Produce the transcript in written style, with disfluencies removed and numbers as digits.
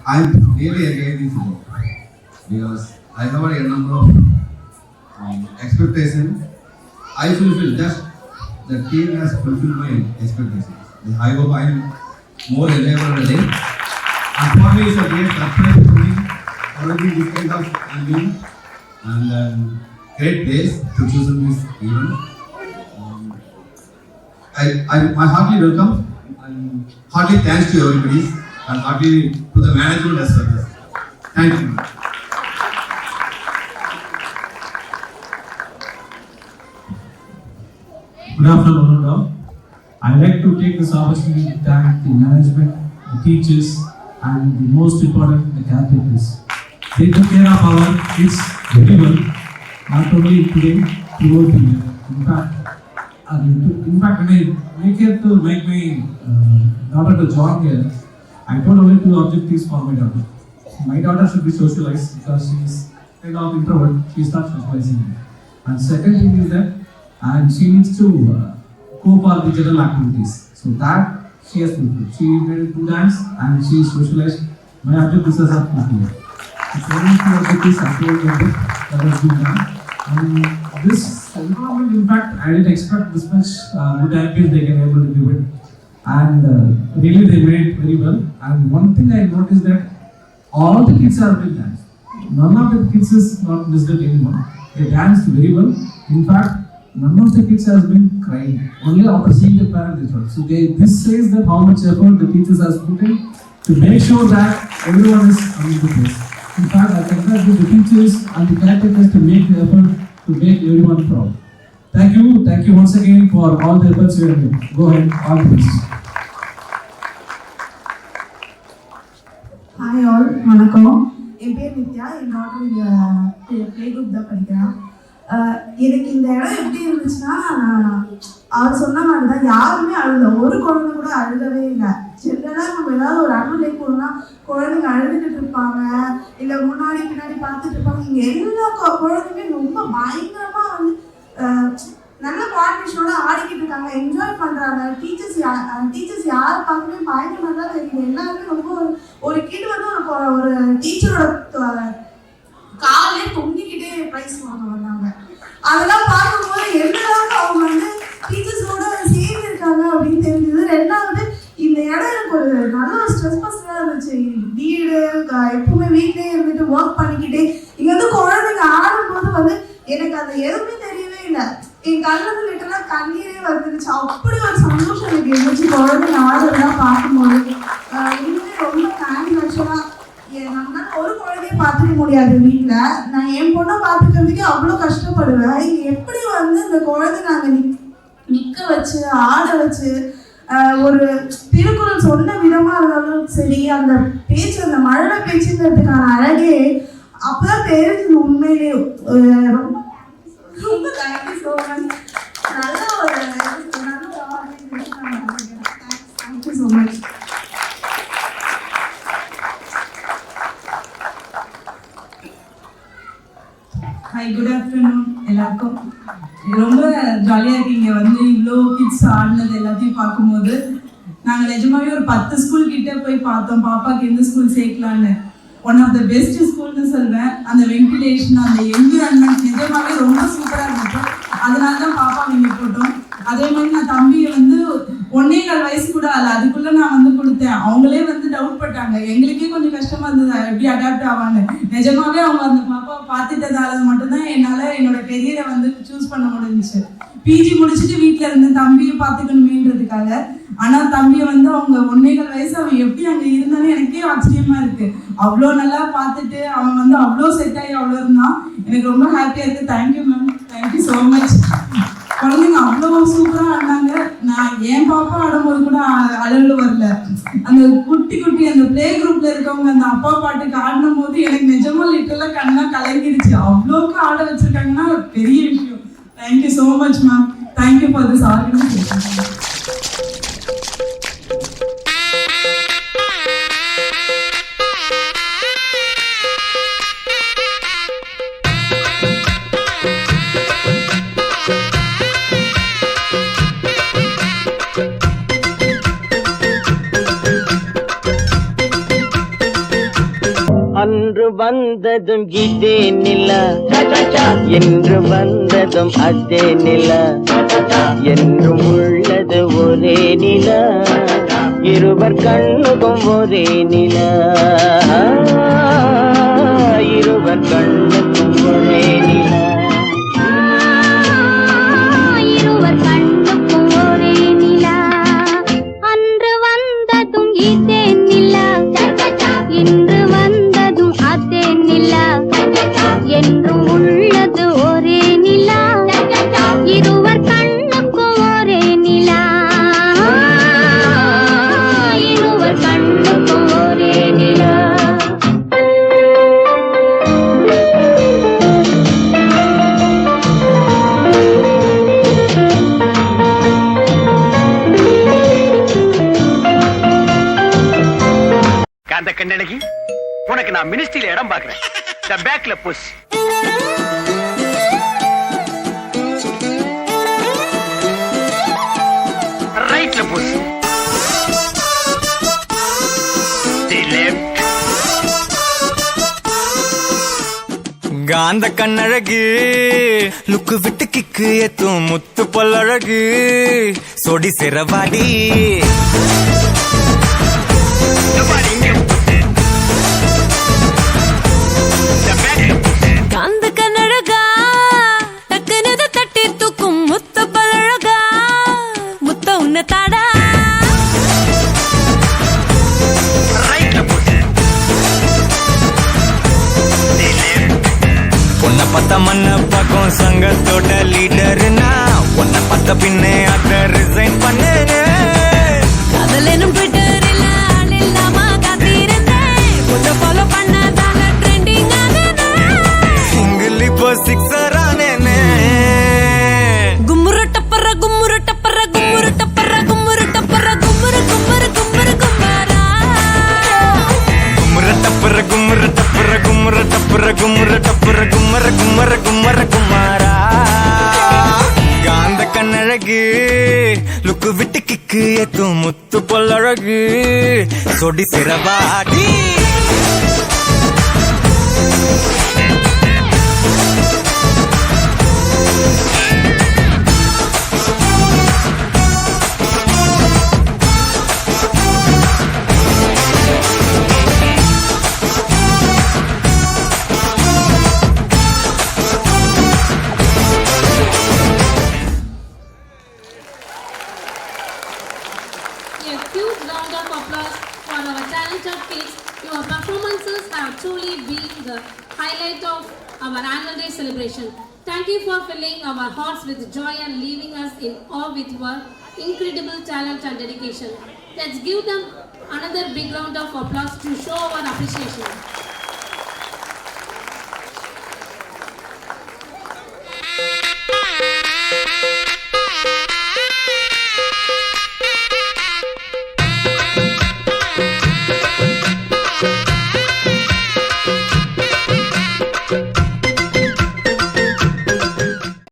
I'm really against this work because I have a number of expectations. I fulfill just the team has fulfilled my expectations. I hope I'm more reliable today. And for me, it's a great surprise for me. Already this kind of event and great place to choose this event. I heartily welcome and heartily thanks to everybody and heartily to the management as well. Thank you. Good afternoon, all. I'd like to take this opportunity to thank the management, the teachers, and the most important, the caregivers. They took care of our kids very well, not only today, throughout the year. In fact, when I make it to make my daughter to join here, I told only two objectives for my daughter. My daughter should be socialized because she is kind of introvert. She is not socializing. And second thing is that, and she needs to go for the general activities. So that she has fulfilled. She made to dance and she socialized. My objectives are fulfilled. It's only two objectives I told them that has been done. And this environment, in fact, I didn't expect this much good ambience they can able to do it. And really they made it very well. And one thing I noticed that all the kids are doing dance. None of the kids is not missed it anymore. They danced very well. In fact, none of the kids has been crying. Only after seeing the parents they thought. So this says that how much effort the teachers has put in to make sure that everyone is coming to this. In fact, I congratulate the teachers and the caretakers to make the effort to make everyone proud. Thank you once again for all the efforts you have made. Go ahead, all the best. Hi all, வணக்கம். என் பேர் நித்யா. என் doctor இங்கே play group தான் படிக்கிறேன். எனக்கு இந்த இடம் எப்படி இருந்துச்சுன்னா, அவர் சொன்ன மாதிரி தான் யாருமே அழுத, ஒரு குழந்தை கூட அழுதவே இல்லை. ஜென்ரலாக நம்ம ஏதாவது ஒரு அனுமதி போகணும்னா குழந்தைங்க அழுதுகிட்டு இருப்பாங்க, இல்லை முன்னாடி பின்னாடி பார்த்துட்டு இருப்பாங்க. இங்கே எல்லா குழந்தைங்க ரொம்ப பயங்கரமாக வந்து நல்ல கான்ஃபிடன்ஸோட ஆடிக்கிட்டு இருக்காங்க, என்ஜாய் பண்ணுறாங்க. டீச்சர்ஸ் யாரை பார்க்கவே பயங்கரமாக தான் தெரியுது. எல்லாருமே ரொம்ப ஒரு கிட் வந்து ஒரு டீச்சரோட காலே தொங்கிக்கிட்டே ப்ரைஸ் வாங்க வந்தாங்க. அதெல்லாம் பார்க்கும்போது எல்லாரும் அவங்க வந்து டீச்சர்ஸோட சேர்ந்து இருக்காங்க அப்படின்னு தெரிஞ்சது. ரெண்டாவது, இந்த இடம் எனக்கு ஒரு நல்ல ஒரு ஸ்ட்ரெஸ் பஸ்டாக இருந்துச்சு. வீடு எப்பவுமே வீட்லேயே இருந்துட்டு ஒர்க் பண்ணிக்கிட்டே இங்கே வந்து குழந்தைங்க ஆடும்போது வந்து எனக்கு அது எதுவுமே தெரியவே இல்லை. என் கண்ணில் லிட்டெல்லாம் கண்ணீரே வந்துருச்சு. அப்படி ஒரு சந்தோஷம் எனக்கு இருந்துச்சு குழந்தைங்க ஆடுறதெல்லாம் பார்க்கும்போது. இன்னுமே ரொம்ப தேங்க்ஸ். ஆக்சுவலாக நம்மளால ஒரு குழந்தைய பார்த்துக்க முடியாது வீட்டில். நான் என் பொண்ணை பார்த்துக்கிறதுக்கே அவ்வளோ கஷ்டப்படுவேன். இங்கே எப்படி வந்து இந்த குழந்தை நாங்கள் நிற்க வச்சு ஆட வச்சு ஒரு திருக்குறள் சொன்ன விதமாக இருந்தாலும் சரி, அந்த பேச்சு, அந்த மழலை பேச்சுங்கிறதுக்கான அழகே அப்போதான் தெரிஞ்சது. உண்மையிலே ரொம்ப ரொம்ப தேங்க்யூ ஸோ மச். நல்ல ஒரு thank you so much. Hi, good afternoon எல்லாருக்கும். ரொம்ப ஜாலியாக இருக்கீங்க வந்து இவ்வளோ கிட்ஸ் ஆடினது எல்லாத்தையும் பார்க்கும்போது. நாங்கள் நிஜமாவே ஒரு 10 ஸ்கூல் கிட்டே போய் பார்த்தோம் பாப்பாவுக்கு எந்த ஸ்கூல் சேர்க்கலான்னு. ஒன் ஆஃப் த பெஸ்ட் ஸ்கூல்னு சொல்வேன். அந்த வென்டிலேஷன், அந்த என்விரான்மெண்ட் நிஜமாவே ரொம்ப சூப்பராக இருந்துச்சு. அதனால தான் பாப்பா இங்கே போட்டோம். அதே மாதிரி நான் தம்பியை வந்து 1.25 வயசு கூட ஆகல, அதுக்குள்ளே நான் வந்து கொடுத்தேன். அவங்களே வந்து டவுட் பட்டாங்க. எங்களுக்கே கொஞ்சம் கஷ்டமாக இருந்தது எப்படி அடாப்ட் ஆவான்னு. நிஜமாவே அவங்க அந்த பாப்பாவை பார்த்துட்டதால மட்டும்தான் என்னால் என்னோட கெரியரை வந்து சூஸ் பண்ண முடிஞ்சிச்சு. பிஜி முடிச்சுட்டு வீட்டில் இருந்து தம்பியை பார்த்துக்கணுமேன்றதுக்காக. ஆனால் தம்பியை வந்து அவங்க 1.25 வயசு அவன் எப்படி அங்கே இருந்தாலும் எனக்கே ஆச்சரியமா இருக்கு. அவ்வளோ நல்லா பார்த்துட்டு அவன் வந்து அவ்வளோ செட் ஆகி அவ்வளோ இருந்தான். எனக்கு ரொம்ப ஹாப்பியாக இருக்குது. Thank you ma'am, thank you so much. குழந்தைங்க அவ்வளோ சூப்பராக ஆடினாங்க. நான் என் பாப்பா ஆடும்போது கூட அழகு வரல. அந்த குட்டி அந்த பிளே குரூப்ல இருக்கவங்க அந்த அப்பா பாட்டுக்கு ஆடினும் போது எனக்கு நிஜமா லிட்டரெல்லாம் கண்ணா கலங்கிடுச்சு. அவ்வளோக்கு ஆட வச்சிருக்காங்கன்னா பெரிய விஷயம். Thank you so much ma'am. Thank you for this organisation. அன்று வந்ததும் இதே நிலா என்று வந்ததும் அதே நிலா என்றும் உள்ளது ஒரே நிலா இருவர் கண்ணுக்கும் ஒரே நிலா இருவர் கண்ணுக்கும் ஒரே நிலா இருவர் கண்ணுக்கும் ஒரே நிலா அன்று வந்ததும் இதே நிலா இன்று வந்ததும் அதே நிலா என்றும் உள்ளது ஒரே நிலா இருவர் கண்ணுக்கும் ஒரே நிலா இருவர் கண்ணுக்கும் ஒரே நிலா காந்த கண்ணழகி உனக்கு நான் மினிஸ்ட்ரியில இடம் பாக்குறேன். இந்த பேக்ல புஷ். ரைட்ல புஷ். The left. காந்த கண்ணழகு லுக்கு விட்டு கிக்கு ஏத்தும் முத்து பல்லழகு சொடி சிறவாடி காந்த கண்ணழகா டக்குனது தட்டி தூக்கும் முத்த பழகா முத்த உன்ன தாடா பொண்ண பத்த மண்ண பக்கம் சங்கத்தோட லீடர்னா உன்னை பத்த பின்னே அத ரிசைன் பண்ணு காதலனும் ட்விட்டரில் ஆள் இல்லாம காத்திருந்தேன் உன்னை ஃபாலோ பண்ணாதாங்க ட்ரெண்டிங் சிங்கிள் இப்போ சிக்ஸர் ஆனேனே கும்முரு டப்பர கும்முரு டப்பர கும்முரு டப்பர கும்முரு டப்பர கும்முரு கும்முரு கும்முரு கும்மாரா கும்முற டப்புற கும்முற டப்புற கும்முற டப்புற கும்முற டப்புற கும்மர கும்மர கும்மர குமாரா காந்த கண்ணழகு லுக்கு விட்டு கிக்கு ஏத்தும் முத்து பொல்லழகு சொடி சிறவாடி A huge round of applause for our talented kids. Your performances have truly been the highlight of our annual day celebration. Thank you for filling our hearts with joy and leaving us in awe with your incredible talent and dedication. Let's give them another big round of applause to show our appreciation.